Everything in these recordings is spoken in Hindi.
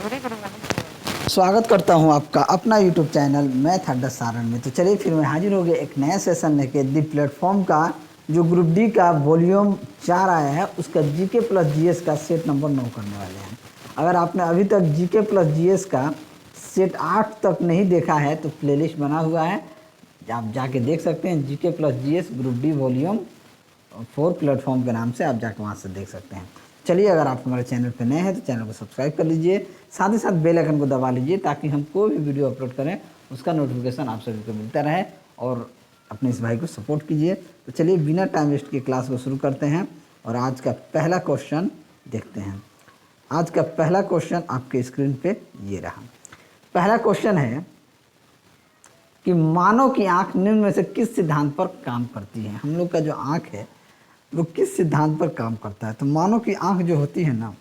स्वागत करता हूं आपका अपना यूट्यूब चैनल मैथ अड्डा सारण में। तो चलिए फिर मैं हाजिर हो गया एक नया सेशन लेके। दी प्लेटफॉर्म का जो ग्रुप डी का वॉल्यूम 4 आया है उसका जीके प्लस जीएस का सेट नंबर 9 करने वाले हैं। अगर आपने अभी तक जीके प्लस जीएस का सेट 8 तक नहीं देखा है तो प्लेलिस्ट बना हुआ है, आप जाके देख सकते हैं। GK plus GS group D volume 4 platform के नाम से आप जाकर वहाँ से देख सकते हैं। चलिए, अगर आप हमारे चैनल पर नए हैं तो चैनल को सब्सक्राइब कर लीजिए, साथ ही साथ बेल आइकन को दबा लीजिए ताकि हम कोई भी वीडियो अपलोड करें उसका नोटिफिकेशन आप सभी को मिलता रहे, और अपने इस भाई को सपोर्ट कीजिए। तो चलिए बिना टाइम वेस्ट के क्लास को शुरू करते हैं और आज का पहला क्वेश्चन देखते हैं। आज का पहला क्वेश्चन आपके स्क्रीन पे ये रहा। पहला क्वेश्चन है कि मानव की आंख निम्न में से किस सिद्धांत पर काम करती है। हम लोग का जो आंख है वो किस सिद्धांत पर काम करता है। तो मानव की आंख जो होती है ना,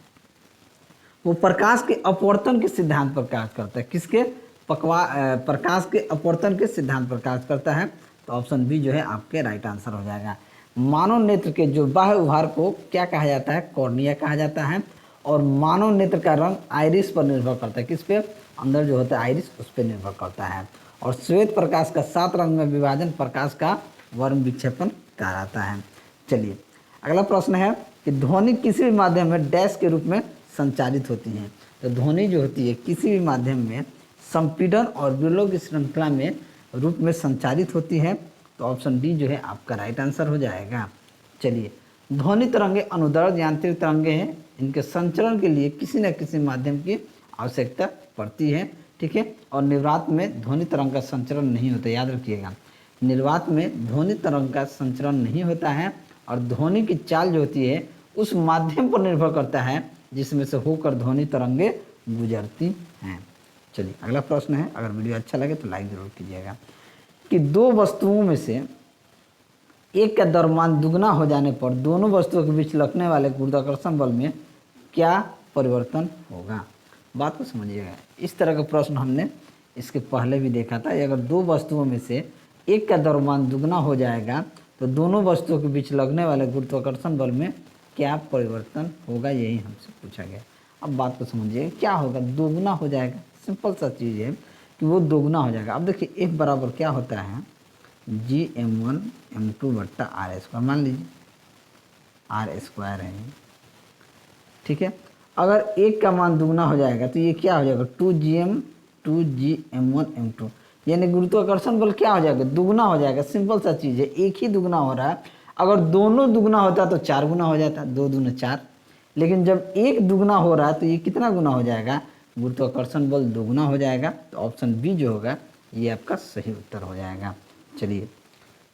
वो प्रकाश के अपवर्तन के सिद्धांत पर कार्य करता है। किसके? प्रकाश के अपवर्तन के सिद्धांत पर कार्य करता है। तो ऑप्शन बी जो है आपके राइट आंसर हो जाएगा। मानव नेत्र के जो बाह्य उभार को क्या कहा जाता है? कॉर्निया कहा जाता है। और मानव नेत्र का रंग आइरिस पर निर्भर करता है। किस पे? अंदर जो होता है आइरिस, उस पर निर्भर करता है। और श्वेत प्रकाश का 7 रंग में विभाजन प्रकाश का वर्म विक्षेपण कहलाता है। चलिए अगला प्रश्न है कि ध्वनि किसी भी माध्यम में डैश के रूप में संचारित होती है। तो ध्वनि जो होती है किसी भी माध्यम में संपीड़न और विलोम की श्रृंखला में रूप में संचारित होती है। तो ऑप्शन डी जो है आपका राइट आंसर हो जाएगा। चलिए, ध्वनि तरंगे अनुदैर्ध्य यांत्रिक तरंगे हैं, इनके संचरण के लिए किसी न किसी माध्यम की आवश्यकता पड़ती है। ठीक है, और निर्वात में ध्वनि तरंग का संचरण नहीं होता, याद रखिएगा। निर्वात में ध्वनि तरंग का संचरण नहीं होता है और ध्वनि की चाल जो होती है उस माध्यम पर निर्भर करता है जिसमें से होकर ध्वनि तरंगे गुजरती हैं। चलिए अगला प्रश्न है, अगर वीडियो अच्छा लगे तो लाइक जरूर कीजिएगा। कि दो वस्तुओं में से एक का द्रव्यमान दुगना हो जाने पर दोनों वस्तुओं के बीच लगने वाले गुरुत्वाकर्षण बल में क्या परिवर्तन होगा? बात को समझिएगा। इस तरह का प्रश्न हमने इसके पहले भी देखा था। अगर दो वस्तुओं में से एक का द्रव्यमान दुगना हो जाएगा तो दोनों वस्तुओं के बीच लगने वाले गुरुत्वाकर्षण बल में क्या परिवर्तन होगा, यही हमसे पूछा गया। अब बात को समझिए, क्या होगा? दोगुना हो जाएगा। सिंपल सा चीज़ है कि वो दोगुना हो जाएगा। अब देखिए F बराबर क्या होता है? Gm1m2 बट्टा आर स्क्वायर, मान लीजिए आर स्क्वायर है, ठीक है। अगर एक का मान दुगना हो जाएगा तो ये क्या हो जाएगा? 2Gm1m2, यानी गुरुत्वाकर्षण बल क्या हो जाएगा? दुगना हो जाएगा। सिंपल सा चीज़ है, एक ही दुगना हो रहा है। अगर दोनों दुगना होता तो 4 गुना हो जाता, 2 दूना 4। लेकिन जब एक दुगना हो रहा है तो ये कितना गुना हो जाएगा? गुरुत्वाकर्षण बल दोगुना हो जाएगा। तो ऑप्शन बी जो होगा ये आपका सही उत्तर हो जाएगा। चलिए,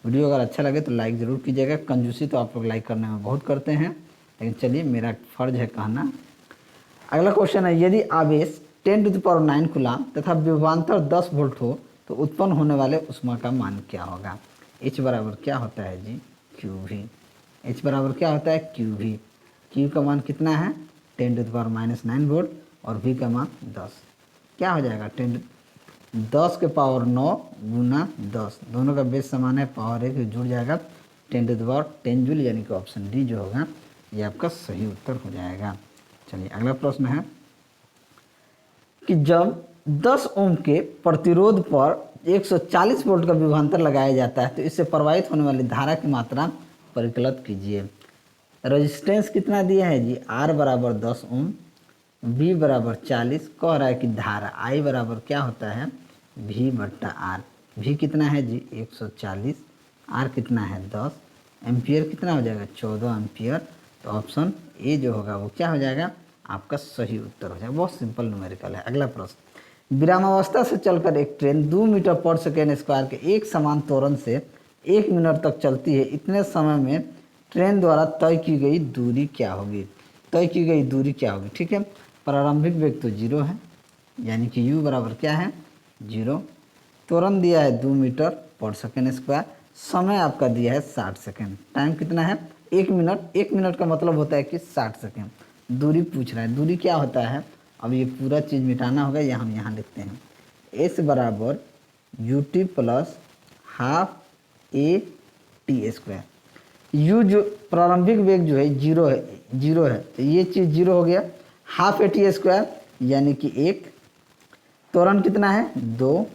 वीडियो अगर अच्छा लगे तो लाइक ज़रूर कीजिएगा। कंजूसी तो आप लोग लाइक करने में बहुत करते हैं, लेकिन चलिए मेरा फ़र्ज है कहना। अगला क्वेश्चन है, यदि आवेश 10⁹ कूलाम तथा विभवांतर 10 वोल्ट हो तो उत्पन्न होने वाले ऊष्मा का मान क्या होगा? H बराबर क्या होता है जी? QV। H बराबर क्या होता है? QV। Q का मान कितना है? 10⁻⁹ वोल्ट और V का मान 10। क्या हो जाएगा? 10 के पावर 9 गुना 10, दोनों का बेस समान है, पावर 1 जुड़ जाएगा 10⁻10 जूल, यानी कि ऑप्शन डी जो होगा ये आपका सही उत्तर हो जाएगा। चलिए अगला प्रश्न है कि जब 10 ओम के प्रतिरोध पर 140 वोल्ट का विभवांतर लगाया जाता है तो इससे प्रवाहित होने वाली धारा की मात्रा परिकलित कीजिए। रेजिस्टेंस कितना दिया है जी? R बराबर 10 ओम, V बराबर 40, कह रहा है कि धारा I बराबर क्या होता है? V बट्टा R। V कितना है जी? 140, R कितना है? 10, एम्पियर कितना हो जाएगा? 14 एम्पियर। तो ऑप्शन ए जो होगा वो क्या हो जाएगा? आपका सही उत्तर हो जाएगा। बहुत सिंपल न्यूमेरिकल है। अगला प्रश्न, विरामावस्था से चलकर एक ट्रेन 2 मीटर पर सेकेंड स्क्वायर के एक समान त्वरण से 1 मिनट तक चलती है। इतने समय में ट्रेन द्वारा तय की गई दूरी क्या होगी? तय की गई दूरी क्या होगी? ठीक है, प्रारंभिक वेग तो 0 है, यानी कि u बराबर क्या है? 0। त्वरण दिया है 2 मीटर पर सेकेंड स्क्वायर, समय आपका दिया है 60 सेकेंड, टाइम कितना है? 1 मिनट। 1 मिनट का मतलब होता है कि 60 सेकेंड। दूरी पूछ रहा है, दूरी क्या होता है? अब ये पूरा चीज़ मिटाना होगा, या हम यहाँ लिखते हैं s बराबर ut plus half a t square. u जो प्रारंभिक वेग जो है 0 है, तो ये चीज़ 0 हो गया। हाफ a t स्क्वायर यानी कि 1, त्वरण कितना है 2,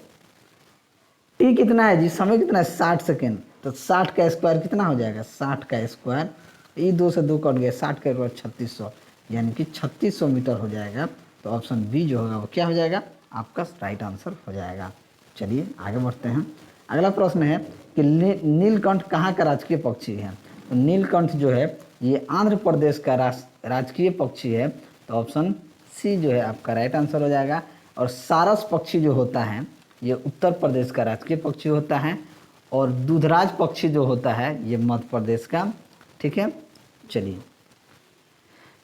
टी कितना है जी, समय कितना है 60 सेकेंड, तो 60 का स्क्वायर कितना हो जाएगा, 60 का स्क्वायर, ये 2 से 2 कट गया, 60 का स्क्वायर 3600, यानी कि 3600 मीटर हो जाएगा। तो ऑप्शन बी जो होगा वो क्या हो जाएगा, आपका राइट आंसर हो जाएगा। चलिए आगे बढ़ते हैं। अगला प्रश्न है कि नीलकंठ कहाँ का राजकीय पक्षी है। तो नीलकंठ जो है ये आंध्र प्रदेश का राजकीय पक्षी है। तो ऑप्शन सी जो है आपका राइट आंसर हो जाएगा। और सारस पक्षी जो होता है ये उत्तर प्रदेश का राजकीय पक्षी होता है। और दूधराज पक्षी जो होता है ये मध्य प्रदेश का। ठीक है, चलिए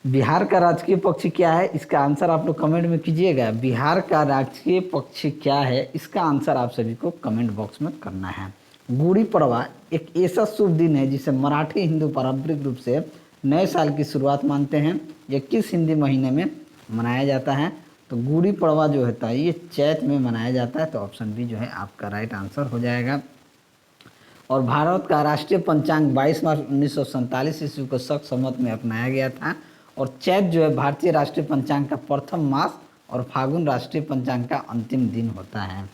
बिहार का राजकीय पक्षी क्या है, इसका आंसर आप लोग कमेंट में कीजिएगा। बिहार का राजकीय पक्षी क्या है, इसका आंसर आप सभी को कमेंट बॉक्स में करना है। गुड़ी पड़वा एक ऐसा शुभ दिन है जिसे मराठी हिंदू पारंपरिक रूप से नए साल की शुरुआत मानते हैं। यह किस हिंदी महीने में मनाया जाता है। तो गुड़ी पड़वा जो होता है ये चैत में मनाया जाता है। तो ऑप्शन बी जो है आपका राइट आंसर हो जाएगा। और भारत का राष्ट्रीय पंचांग 22 मार्च 1947 ईस्वी को शक संवत में अपनाया गया था। और चैत जो है भारतीय राष्ट्रीय पंचांग का प्रथम मास और फागुन राष्ट्रीय पंचांग का अंतिम दिन होता है।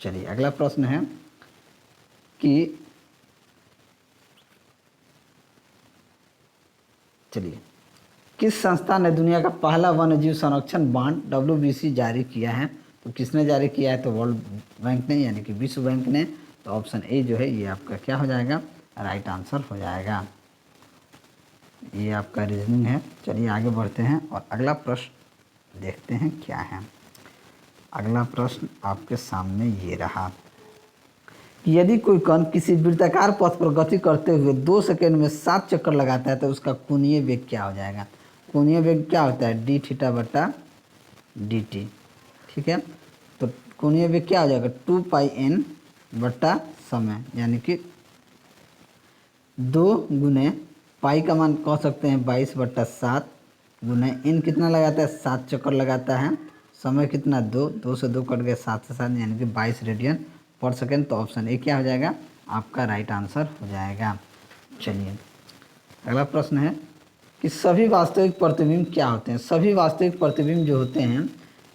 चलिए अगला प्रश्न है कि किस संस्था ने दुनिया का पहला वन्यजीव संरक्षण बांड WBC जारी किया है। तो किसने जारी किया है, तो वर्ल्ड बैंक ने यानी कि विश्व बैंक ने। तो ऑप्शन ए जो है ये आपका क्या हो जाएगा, राइट आंसर हो जाएगा। ये आपका रीजनिंग है। चलिए आगे बढ़ते हैं और अगला प्रश्न देखते हैं क्या है। अगला प्रश्न आपके सामने ये रहा कि यदि कोई कण किसी वृत्ताकार पथ पर गति करते हुए 2 सेकंड में 7 चक्कर लगाता है तो उसका कोणीय वेग क्या हो जाएगा। कोणीय वेग क्या होता है, d थीटा बटा dt। ठीक है, तो कोणीय वेग क्या हो जाएगा 2 पाई n बटा समय, यानी कि 2 गुने पाई का मान कह सकते हैं 22 बट्टा 7 गुने n कितना लगाता है 7 चक्कर लगाता है, समय कितना 2 से 2 कट गए 7 से 7 यानी कि 22 रेडियन पर सेकेंड। तो ऑप्शन ए क्या हो जाएगा, आपका राइट आंसर हो जाएगा। चलिए अगला प्रश्न है कि सभी वास्तविक प्रतिबिंब क्या होते हैं। सभी वास्तविक प्रतिबिंब जो होते हैं,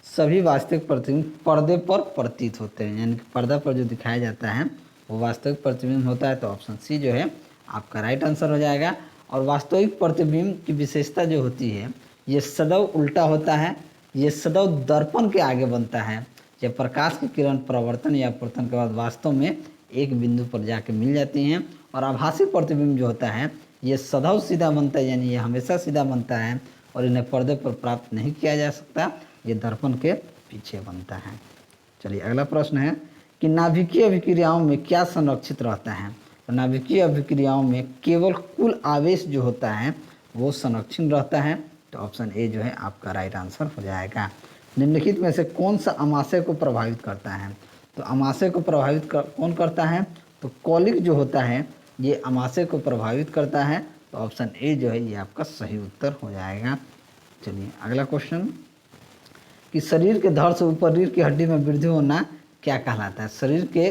सभी वास्तविक प्रतिबिंब पर्दे पर प्रतीत होते हैं, यानी कि पर्दा पर जो दिखाया जाता है वो वास्तविक प्रतिबिंब होता है। तो ऑप्शन सी जो है आपका राइट आंसर हो जाएगा। और वास्तविक प्रतिबिंब की विशेषता जो होती है ये सदैव उल्टा होता है, ये सदैव दर्पण के आगे बनता है। जब प्रकाश की किरण परावर्तन या अपवर्तन के बाद वास्तव में एक बिंदु पर जाके मिल जाती हैं। और आभासी प्रतिबिंब जो होता है ये सदैव सीधा बनता है, यानी ये हमेशा सीधा बनता है और इन्हें पर्दे पर प्राप्त नहीं किया जा सकता, ये दर्पण के पीछे बनता है। चलिए अगला प्रश्न है कि नाभिकीय अभिक्रियाओं में क्या संरक्षित रहता है। तो नाभिकीय अभिक्रियाओं में केवल कुल आवेश जो होता है वो संरक्षित रहता है। तो ऑप्शन ए जो है आपका राइट आंसर हो जाएगा। निम्नलिखित में से कौन सा अमाशय को प्रभावित करता है। तो अमाशय को प्रभावित कौन करता है, तो कॉलिक जो होता है ये अमाशय को प्रभावित करता है। तो ऑप्शन ए जो है ये आपका सही उत्तर हो जाएगा। चलिए अगला क्वेश्चन कि शरीर के धड़ से ऊपर रीढ़ की हड्डी में वृद्धि होना क्या कहलाता है। शरीर के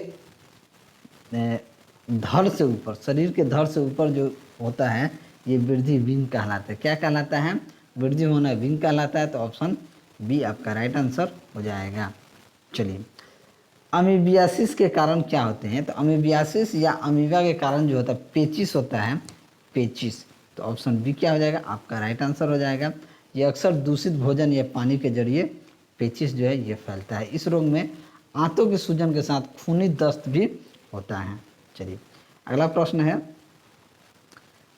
धड़ से ऊपर, शरीर के धड़ से ऊपर जो होता है ये वृद्धि विंग कहलाता है। क्या कहलाता है, वृद्धि होना विंग कहलाता है। तो ऑप्शन बी आपका राइट आंसर हो जाएगा। चलिए अमीबियासिस के कारण क्या होते हैं। तो अमीबियासिस या अमीबा के कारण जो होता है पेचिस होता है, पेचिस। तो ऑप्शन बी क्या हो जाएगा, आपका राइट आंसर हो जाएगा। ये अक्सर दूषित भोजन या पानी के जरिए पेचिस जो है ये फैलता है। इस रोग में आंतों की सूजन के साथ खूनी दस्त भी होता है। चलिए अगला प्रश्न है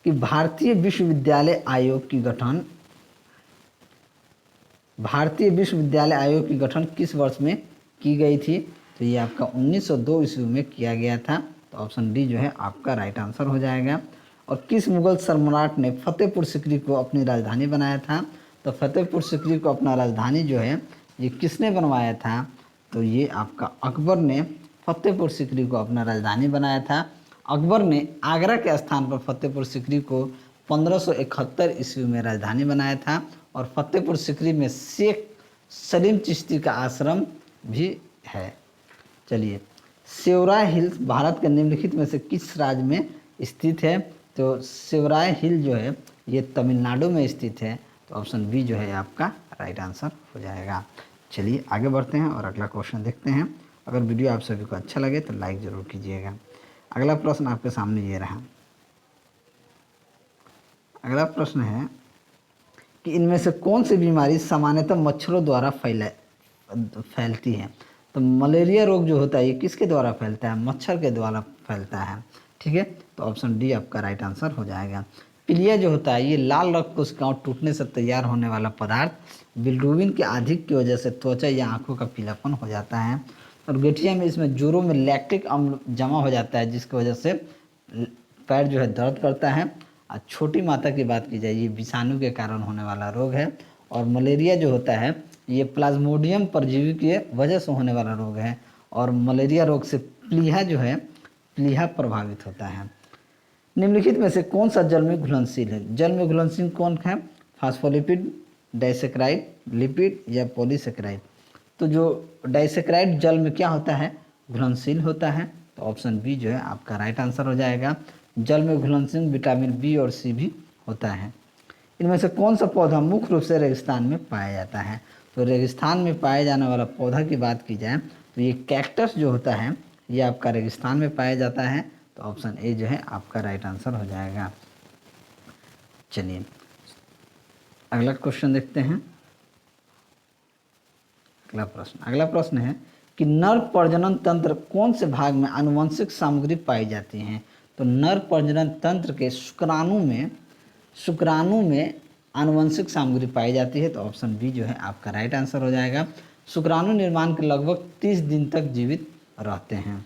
कि भारतीय विश्वविद्यालय आयोग की गठन, भारतीय विश्वविद्यालय आयोग की गठन किस वर्ष में की गई थी। तो ये आपका 1902 ईस्वी में किया गया था। तो ऑप्शन डी जो है आपका राइट आंसर हो जाएगा। और किस मुगल सम्राट ने फतेहपुर सिकरी को अपनी राजधानी बनाया था। तो फतेहपुर सिकरी को अपना राजधानी जो है ये किसने बनवाया था। तो ये आपका अकबर ने फतेहपुर सिकरी को अपना राजधानी बनाया था। अकबर ने आगरा के स्थान पर फतेहपुर सिकरी को 1571 ईस्वी में राजधानी बनाया था। और फतेहपुर सिकरी में शेख सलीम चिश्ती का आश्रम भी है। चलिए सेवराय हिल्स भारत के निम्नलिखित में से किस राज्य में स्थित है। तो सेवराय हिल जो है ये तमिलनाडु में स्थित है। तो ऑप्शन बी जो है आपका राइट आंसर हो जाएगा। चलिए आगे बढ़ते हैं और अगला क्वेश्चन देखते हैं। अगर वीडियो आप सभी को अच्छा लगे तो लाइक ज़रूर कीजिएगा। अगला प्रश्न आपके सामने ये रहा। अगला प्रश्न है कि इनमें से कौन सी बीमारी सामान्यतः मच्छरों द्वारा फैलती है। तो मलेरिया रोग जो होता है ये किसके द्वारा फैलता है, मच्छर के द्वारा फैलता है। ठीक है, तो ऑप्शन डी आपका राइट आंसर हो जाएगा। पीलिया जो होता है ये लाल रक्त कोशिकाओं टूटने से तैयार होने वाला पदार्थ बिलिरुबिन के अधिक की वजह से त्वचा या आंखों का पीलापन हो जाता है। और गठिया में इसमें जोड़ों में लैक्टिक अम्ल जमा हो जाता है जिसकी वजह से पैर जो है दर्द करता है। और छोटी माता की बात की जाए ये विषाणु के कारण होने वाला रोग है। और मलेरिया जो होता है ये प्लाज्मोडियम परजीवी की वजह से होने वाला रोग है। और मलेरिया रोग से प्लीहा जो है प्लीहा प्रभावित होता है। निम्नलिखित में से कौन सा जल में घुलनशील है। जल में घुलनशील कौन है, फास्फोलिपिड, डाइसेक्राइड, लिपिड या पॉलीसेक्राइड। तो जो डाइसेक्राइड जल में क्या होता है, घुलनशील होता है। तो ऑप्शन बी जो है आपका राइट आंसर हो जाएगा। जल में घुलनशील विटामिन बी और सी भी होता है। इनमें से कौन सा पौधा मुख्य रूप से रेगिस्तान में पाया जाता है। तो रेगिस्तान में पाए जाने वाला पौधा की बात की जाए तो ये कैक्टस जो होता है ये आपका रेगिस्तान में पाया जाता है। तो ऑप्शन ए जो है आपका राइट आंसर हो जाएगा। चलिए अगला क्वेश्चन देखते हैं। अगला प्रश्न है कि नर प्रजनन तंत्र कौन से भाग में आनुवंशिक सामग्री पाई जाती है। तो नर प्रजनन तंत्र के शुक्राणु में आनुवंशिक सामग्री पाई जाती है। तो ऑप्शन बी जो है आपका राइट आंसर हो जाएगा। शुक्राणु निर्माण के लगभग 30 दिन तक जीवित रहते हैं।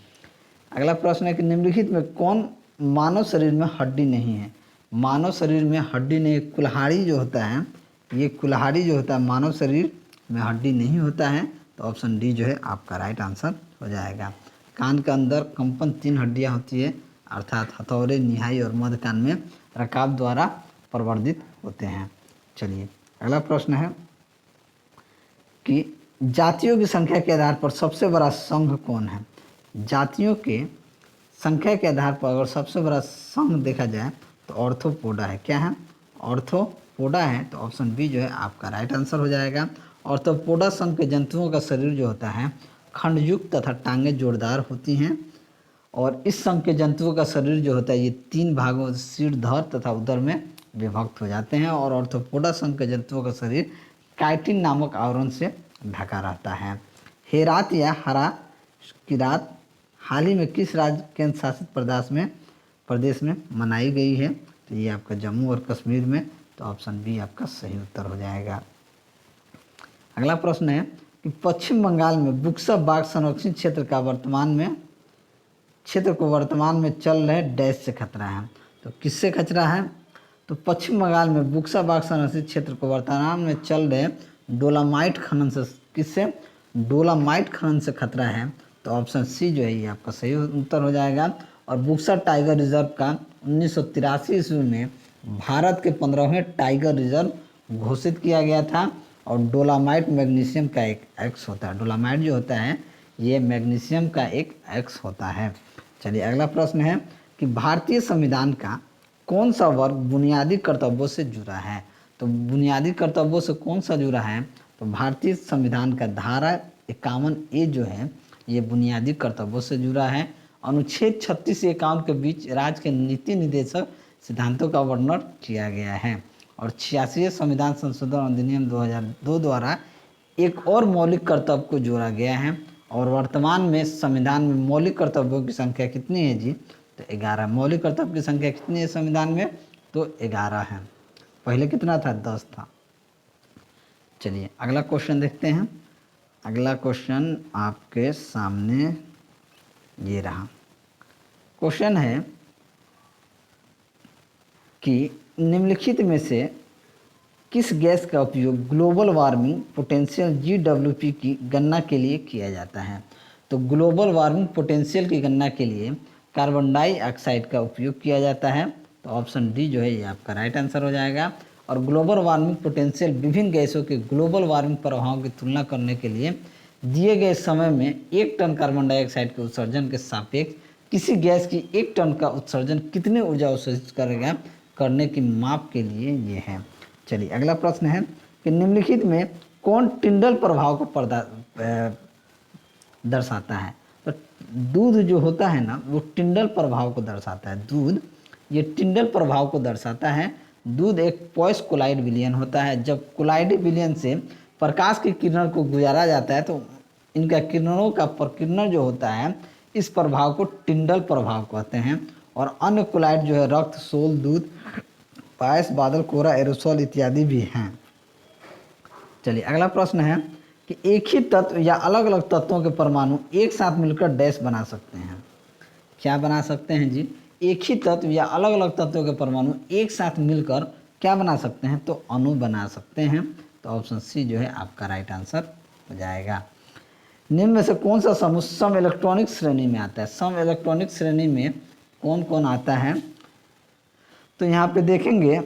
अगला प्रश्न है कि निम्नलिखित में कौन मानव शरीर में हड्डी नहीं है। मानव शरीर में हड्डी नहीं, कुल्हाड़ी जो होता है ये कुल्हाड़ी जो होता है मानव शरीर में हड्डी नहीं होता है। तो ऑप्शन डी जो है आपका राइट आंसर हो जाएगा। कान के अंदर कंपन 3 हड्डियां होती है अर्थात हथौड़े, निहाई और मध्य कान में रकाब द्वारा प्रवर्धित होते हैं। चलिए अगला प्रश्न है कि जातियों की संख्या के आधार पर सबसे बड़ा संघ कौन है। जातियों के संख्या के आधार पर अगर सबसे बड़ा संघ देखा जाए तो ऑर्थोपोडा है। क्या है, ऑर्थोपोडा है। तो ऑप्शन बी जो है आपका राइट आंसर हो जाएगा। ऑर्थोपोडा संघ के जंतुओं का शरीर जो होता है खंडयुक्त तथा टांगें जोरदार होती हैं। और इस संघ के जंतुओं का शरीर जो होता है ये 3 भागों सिर, धड़ तथा उदर में विभक्त हो जाते हैं। और ऑर्थोपोडा संघ के जंतुओं का शरीर काइटिन नामक आवरण से ढका रहता है। हेरात या हरा किरात हाल ही में किस राज्य केंद्र शासित प्रदेश में मनाई गई है। तो ये आपका जम्मू और कश्मीर में। तो ऑप्शन बी आपका सही उत्तर हो जाएगा। अगला प्रश्न है कि पश्चिम बंगाल में बुक्सा बाघ संरक्षित क्षेत्र को वर्तमान में चल रहे डैश से खतरा है। तो किससे खतरा है, तो पश्चिम बंगाल में बुक्सा बाघ संरक्षित क्षेत्र को वर्तमान में चल रहे डोलामाइट खनन से, किससे, डोलामाइट खनन से खतरा है। तो ऑप्शन सी जो है ये आपका सही उत्तर हो जाएगा। और बुक्सा टाइगर रिजर्व का 1983 ईस्वी में भारत के 15वें टाइगर रिजर्व घोषित किया गया था। और डोलामाइट मैग्नीशियम का एक एक्स होता है। डोलामाइट जो होता है ये मैग्नीशियम का एक एक्स होता है। चलिए अगला प्रश्न है कि भारतीय संविधान का कौन सा वर्ग बुनियादी कर्तव्यों से जुड़ा है। तो बुनियादी कर्तव्यों से कौन सा जुड़ा है, तो भारतीय संविधान का धारा 51A जो है ये बुनियादी कर्तव्यों से जुड़ा है। अनुच्छेद 36 से 51 के बीच राज्य के नीति निर्देशक सिद्धांतों का वर्णन किया गया है। और 86वें संविधान संशोधन अधिनियम 2002 द्वारा एक और मौलिक कर्तव्य को जोड़ा गया है। और वर्तमान में संविधान में मौलिक कर्तव्यों की संख्या कितनी है जी, तो 11। मौलिक कर्तव्य की संख्या कितनी है संविधान में, तो 11 है। पहले कितना था, 10 था। चलिए अगला क्वेश्चन देखते हैं। अगला क्वेश्चन आपके सामने ये रहा। क्वेश्चन है कि निम्नलिखित में से किस गैस का उपयोग ग्लोबल वार्मिंग पोटेंशियल GWP की गणना के लिए किया जाता है। तो ग्लोबल वार्मिंग पोटेंशियल की गणना के लिए कार्बन डाइऑक्साइड का उपयोग किया जाता है। तो ऑप्शन डी जो है ये आपका राइट आंसर हो जाएगा। और ग्लोबल वार्मिंग पोटेंशियल विभिन्न गैसों के ग्लोबल वार्मिंग प्रभावों की तुलना करने के लिए दिए गए समय में 1 टन कार्बन डाइऑक्साइड के उत्सर्जन के सापेक्ष किसी गैस की 1 टन का उत्सर्जन कितनी ऊर्जा उत्सर्जित करेगा करने की माप के लिए ये है। चलिए अगला प्रश्न है कि निम्नलिखित में कौन टिंडल प्रभाव को दर्शाता है। तो दूध जो होता है ना वो टिंडल प्रभाव को दर्शाता है। दूध ये टिंडल प्रभाव को दर्शाता है। दूध एक पॉइस कोलाइड विलयन होता है। जब कोलाइड विलयन से प्रकाश की किरण को गुजारा जाता है तो इनका किरणों का प्रकीर्णन जो होता है इस प्रभाव को टिंडल प्रभाव कहते हैं। और अन्य कोलाइड जो है रक्त, सोल, दूध, पायस, बादल, कोरा, एरोसोल इत्यादि भी हैं। चलिए अगला प्रश्न है कि एक ही तत्व या अलग अलग तत्वों के परमाणु एक साथ मिलकर डैश बना सकते हैं। क्या बना सकते हैं जी? एक ही तत्व या अलग अलग तत्वों के परमाणु एक साथ मिलकर क्या बना सकते हैं? तो अणु बना सकते हैं। तो ऑप्शन सी जो है आपका राइट आंसर हो जाएगा। निम्न में से कौन सा समूह सम इलेक्ट्रॉनिक श्रेणी में आता है? सम इलेक्ट्रॉनिक श्रेणी में कौन कौन आता है? तो यहाँ पे देखेंगे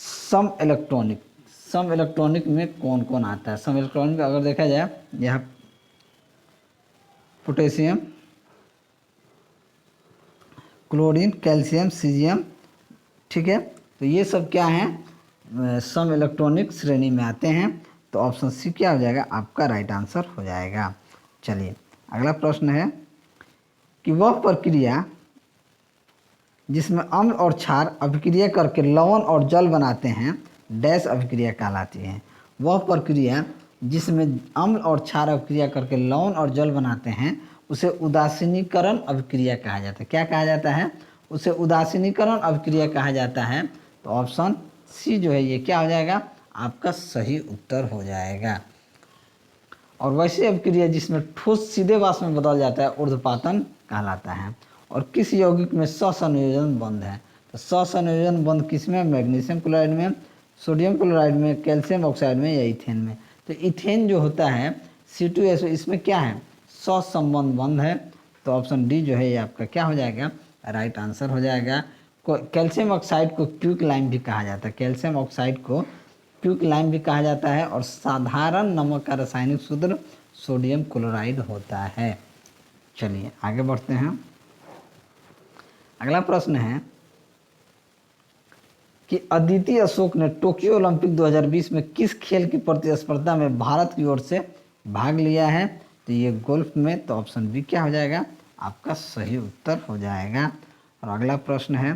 सम इलेक्ट्रॉनिक में कौन कौन आता है। सम इलेक्ट्रॉनिक में अगर देखा जाए यहाँ पोटेशियम, क्लोरीन, कैल्शियम, सीजियम, ठीक है। तो ये सब क्या हैं? सम इलेक्ट्रॉनिक श्रेणी में आते हैं। तो ऑप्शन सी क्या हो जाएगा? आपका राइट आंसर हो जाएगा। चलिए अगला प्रश्न है कि वह प्रक्रिया जिसमें अम्ल और क्षार अभिक्रिया करके लवण और जल बनाते हैं डैश अभिक्रिया कहलाती है। वह प्रक्रिया जिसमें अम्ल और क्षार अभिक्रिया करके लवण और जल बनाते हैं उसे उदासीनीकरण अभिक्रिया कहा जाता है। क्या कहा जाता है? उसे उदासीनीकरण अभिक्रिया कहा जाता है। तो ऑप्शन सी जो है ये क्या हो जाएगा? आपका सही उत्तर हो जाएगा। और वैसी अभिक्रिया जिसमें ठोस सीधे वाष्प में बदल जाता है ऊर्ध्वपातन कहलाता है। और किस यौगिक में सहसंयोजन बंध है? तो सहसंयोजन बंध किसमें? मैग्नीशियम क्लोराइड में, सोडियम क्लोराइड में, कैल्शियम ऑक्साइड में या इथेन में? तो इथेन जो होता है C2SO इसमें क्या है? सहसंबंध बंध है। तो ऑप्शन डी जो है ये आपका क्या हो जाएगा? राइट आंसर हो जाएगा। कैल्शियम ऑक्साइड को क्विक लाइम भी कहा जाता है। कैल्शियम ऑक्साइड को क्विक लाइम भी कहा जाता है। और साधारण नमक का रासायनिक सूत्र सोडियम क्लोराइड होता है। चलिए आगे बढ़ते हैं। अगला प्रश्न है कि अदिति अशोक ने टोक्यो ओलंपिक 2020 में किस खेल की प्रतिस्पर्धा में भारत की ओर से भाग लिया है? तो ये गोल्फ में। तो ऑप्शन बी क्या हो जाएगा? आपका सही उत्तर हो जाएगा। और अगला प्रश्न है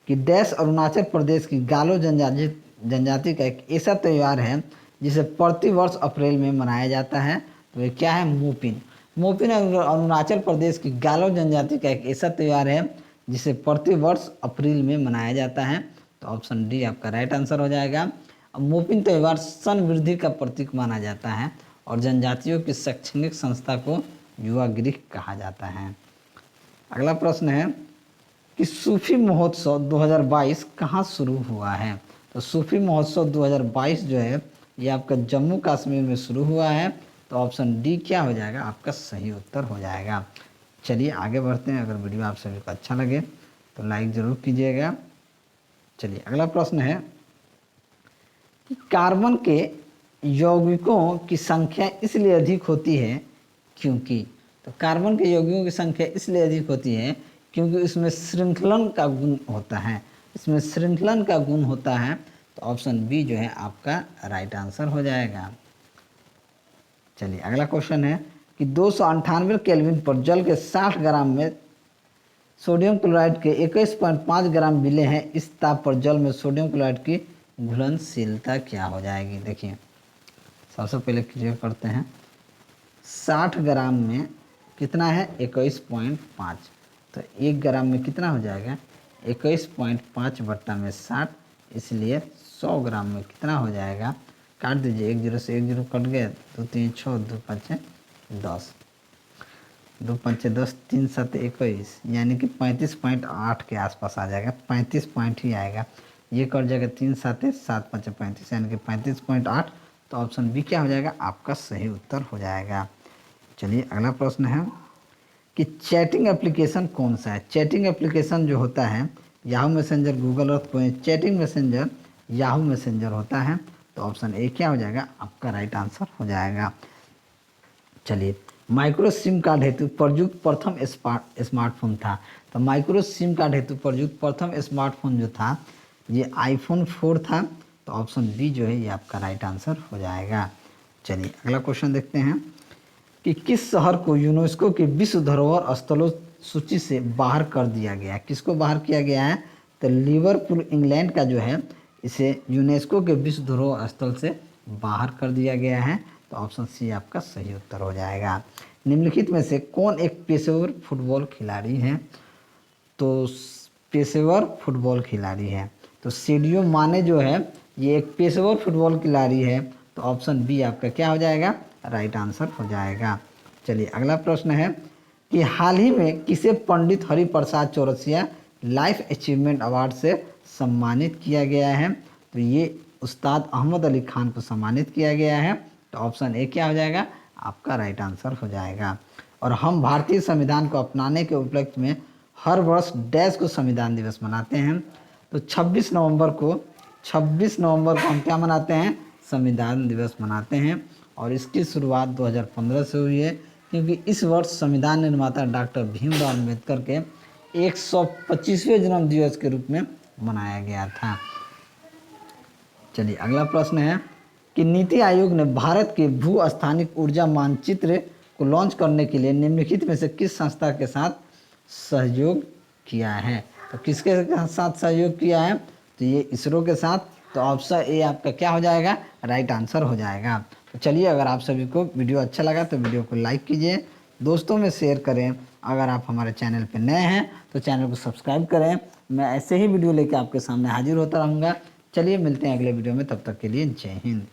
कि डैश अरुणाचल प्रदेश की गालो जनजाति का एक ऐसा त्यौहार है जिसे प्रति वर्ष अप्रैल में मनाया जाता है। तो ये क्या है? मोपिन। मोपिन अरुणाचल प्रदेश की गालो जनजाति का एक ऐसा त्यौहार है जिसे प्रति वर्ष अप्रैल में मनाया जाता है। तो ऑप्शन डी आपका राइट आंसर हो जाएगा। मोपिन त्यौहार समृद्धि का प्रतीक माना जाता है और जनजातियों की शैक्षणिक संस्था को युवा गृह कहा जाता है। अगला प्रश्न है कि सूफी महोत्सव 2022 कहाँ शुरू हुआ है? तो सूफी महोत्सव 2022 जो है ये आपका जम्मू कश्मीर में शुरू हुआ है। तो ऑप्शन डी क्या हो जाएगा? आपका सही उत्तर हो जाएगा। चलिए आगे बढ़ते हैं। अगर वीडियो आप सभी को अच्छा लगे तो लाइक ज़रूर कीजिएगा। चलिए अगला प्रश्न है कि कार्बन के यौगिकों की संख्या इसलिए अधिक होती है क्योंकि? तो कार्बन के यौगिकों की संख्या इसलिए अधिक होती है क्योंकि इसमें श्रृंखलन का गुण होता है। इसमें श्रृंखलन का गुण होता है। तो ऑप्शन बी जो है आपका राइट आंसर हो जाएगा। चलिए अगला क्वेश्चन है कि 298 केल्विन पर जल के 60 ग्राम में सोडियम क्लोराइड के 21.5 ग्राम मिले हैं। इस ताप पर जल में सोडियम क्लोराइड की घुलनशीलता क्या हो जाएगी? देखिए सबसे पहले क्लियर करते हैं। 60 ग्राम में कितना है? 21.5। तो 1 ग्राम में कितना हो जाएगा? 21.5 बट्टा में 60, इसलिए 100 ग्राम में कितना हो जाएगा? काट दीजिए, 1 0 से 1 0 कट गया, 2 3 6 2 5 10, 2 5 10, 3 7 21, यानी कि 35.8 के आसपास आ जाएगा। 35 पॉइंट ही आएगा। ये कट जाएगा 3 7 7 5 35, यानी कि 35.8। तो ऑप्शन बी क्या हो जाएगा? आपका सही उत्तर हो जाएगा। चलिए अगला प्रश्न है कि चैटिंग एप्लीकेशन कौन सा है? चैटिंग एप्लीकेशन जो होता है Yahoo messenger, Google Earth point, chatting messenger Yahoo messenger होता है। तो ऑप्शन ए क्या हो जाएगा? आपका राइट आंसर हो जाएगा। चलिए माइक्रो सिम कार्ड हेतु प्रयुक्त प्रथम स्मार्टफोन था। तो माइक्रो सिम कार्ड हेतु प्रयुक्त प्रथम स्मार्टफोन जो था ये iPhone 4 था। तो ऑप्शन बी जो है ये आपका राइट आंसर हो जाएगा। चलिए अगला क्वेश्चन देखते हैं कि किस शहर को यूनेस्को के विश्व धरोहर स्थलों सूची से बाहर कर दिया गया है। किसको बाहर किया गया है? तो लिवरपूल इंग्लैंड का जो है इसे यूनेस्को के विश्व धरोहर स्थल से बाहर कर दिया गया है। तो ऑप्शन सी आपका सही उत्तर हो जाएगा। निम्नलिखित में से कौन एक पेशेवर फुटबॉल खिलाड़ी है? तो पेशेवर फुटबॉल खिलाड़ी है तो सेडियो माने जो है ये एक पेशेवर फुटबॉल खिलाड़ी है। तो ऑप्शन बी आपका क्या हो जाएगा? राइट आंसर हो जाएगा। चलिए अगला प्रश्न है कि हाल ही में किसे Pandit Hariprasad Chaurasia life achievement award से सम्मानित किया गया है? तो ये उस्ताद अहमद अली खान को सम्मानित किया गया है। तो ऑप्शन ए क्या हो जाएगा? आपका राइट आंसर हो जाएगा। और हम भारतीय संविधान को अपनाने के उपलक्ष्य में हर वर्ष डैश को संविधान दिवस मनाते हैं। तो 26 नवंबर को हम क्या मनाते हैं? संविधान दिवस मनाते हैं। और इसकी शुरुआत 2015 से हुई है क्योंकि इस वर्ष संविधान निर्माता डॉक्टर भीमराव अम्बेडकर के 125वें जन्म दिवस के रूप में मनाया गया था। चलिए अगला प्रश्न है कि नीति आयोग ने भारत के भू स्थानिक ऊर्जा मानचित्र को लॉन्च करने के लिए निम्नलिखित में से किस संस्था के साथ सहयोग किया है? तो किसके साथ सहयोग किया है? तो ये इसरो के साथ। तो ऑप्शन ए आपका क्या हो जाएगा? राइट आंसर हो जाएगा। तो चलिए अगर आप सभी को वीडियो अच्छा लगा तो वीडियो को लाइक कीजिए, दोस्तों में शेयर करें। अगर आप हमारे चैनल पर नए हैं तो चैनल को सब्सक्राइब करें। मैं ऐसे ही वीडियो लेकर आपके सामने हाजिर होता रहूँगा। चलिए मिलते हैं अगले वीडियो में, तब तक के लिए जय हिंद।